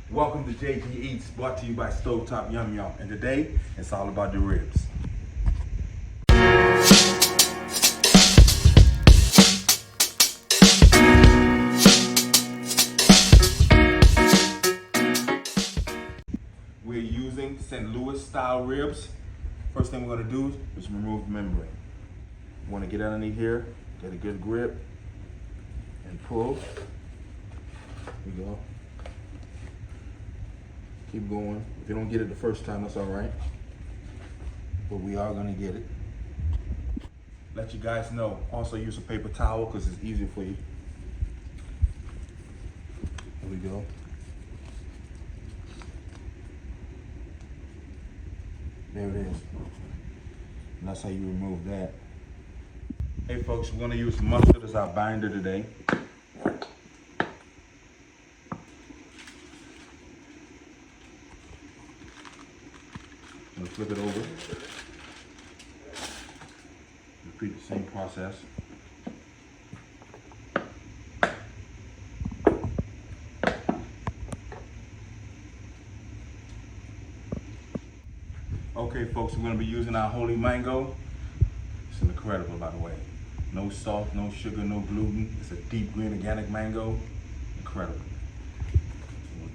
Welcome to JG Eats, brought to you by Stovetopyumyum. And today, it's all about the ribs. We're using St. Louis style ribs. First thing we're gonna do is remove the membrane. You wanna get underneath here, get a good grip, and pull. Here we go. Keep going. If you don't get it the first time, that's all right. But we are gonna get it. Let you guys know. Also use a paper towel because it's easier for you. Here we go. There it is. And that's how you remove that. Hey folks, we're gonna use mustard as our binder today. I'm gonna flip it over. Repeat the same process. Okay folks, we're gonna be using our holy mango. It's incredible, by the way. No salt, no sugar, no gluten. It's a deep green organic mango. Incredible.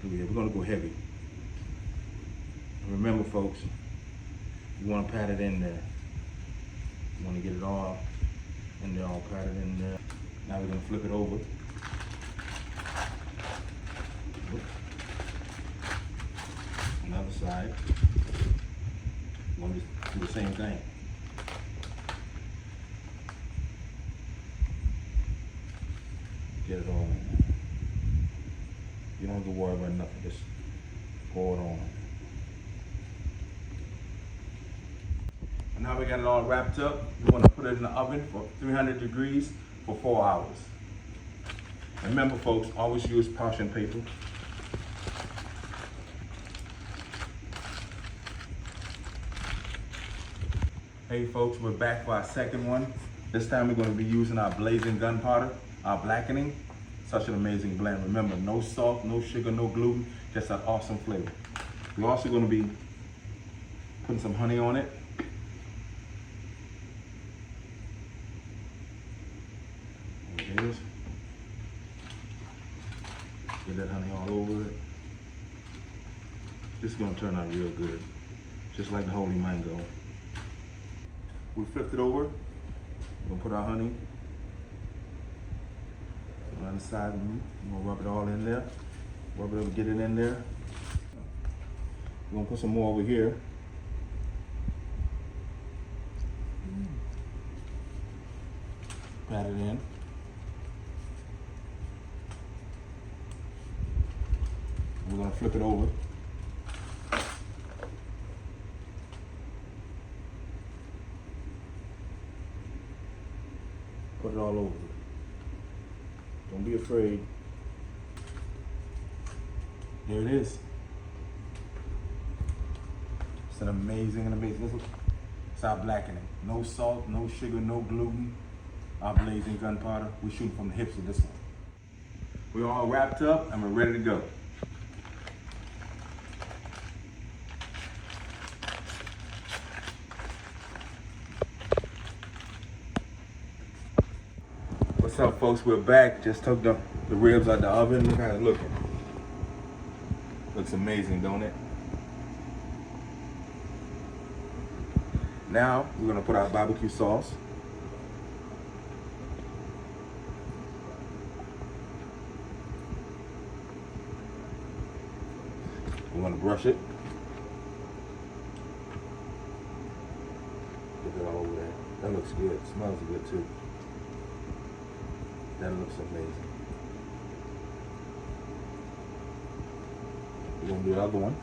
We're gonna go heavy. Remember folks, you want to pat it in there. You want to get it all in there, all patted in there. Now we're going to flip it over. Another side. You want to do the same thing. Get it all in there. You don't have to worry about nothing. Just pour it on. Now we got it all wrapped up. We want to put it in the oven for 300 degrees for 4 hours. Remember folks, always use parchment paper. Hey folks, we're back for our second one. This time we're going to be using our blazing gunpowder, our blackening. Such an amazing blend. Remember, no salt, no sugar, no gluten, just that awesome flavor. We're also going to be putting some honey on it. Get that honey all over it. This is gonna turn out real good. Just like the holy mango. We flipped it over. We're gonna put our honey on the side. We're gonna rub it all in there. Rub it over, get it in there. We're gonna put some more over here. Pat it in. We're gonna flip it over. Put it all over. Don't be afraid. There it is. It's an amazing. It's our blackening. No salt, no sugar, no gluten. Our blazing gunpowder. We shoot from the hips with this one. We're all wrapped up and we're ready to go. What's up folks, we're back. Just took the ribs out the oven. Look how it's looking. Looks amazing, don't it? Now, we're gonna put our barbecue sauce. We're gonna brush it. Get it all over there. That looks good, smells good too. That looks amazing. We're gonna do the other one.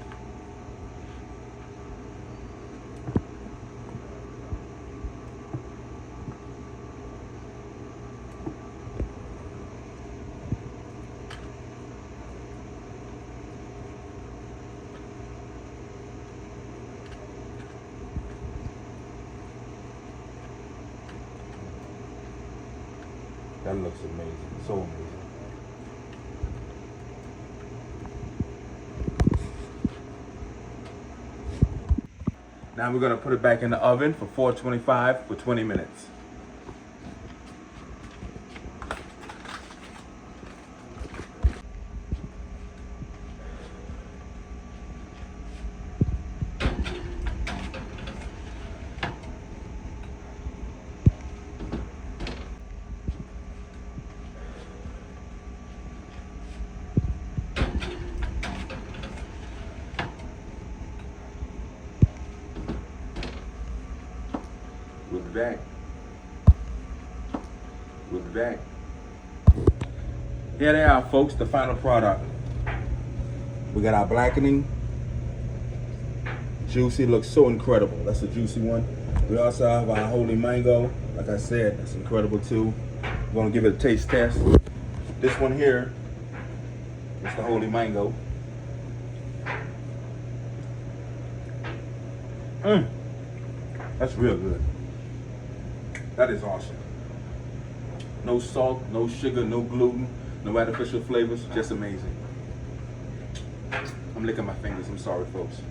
That looks amazing, so amazing. Now we're gonna put it back in the oven for 425 for 20 minutes. We'll be back. We'll be back. Here they are, folks, the final product. We got our blackening. Juicy, looks so incredible. That's a juicy one. We also have our holy mango. Like I said, that's incredible too. We're gonna give it a taste test. This one here is the holy mango. That's real good. That is awesome. No salt, no sugar, no gluten, no artificial flavors, just amazing. I'm licking my fingers, I'm sorry folks.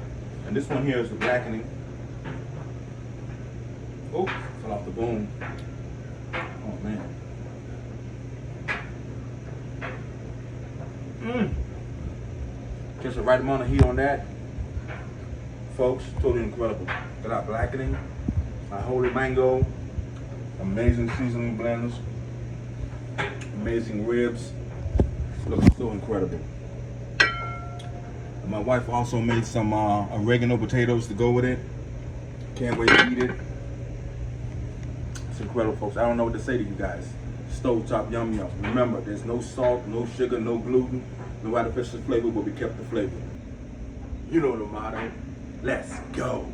And this one here is the blackening. Oh, fell off the bone. Oh man. Just the right amount of heat on that. Folks, totally incredible. Got our blackening, our holy mango, amazing seasoning blends, amazing ribs. Looks so incredible. My wife also made some oregano potatoes to go with it. Can't wait to eat it. It's incredible, folks. I don't know what to say to you guys. Stovetopyumyum. Remember, there's no salt, no sugar, no gluten, no artificial flavor, but we kept the flavor. You know the motto. Let's go.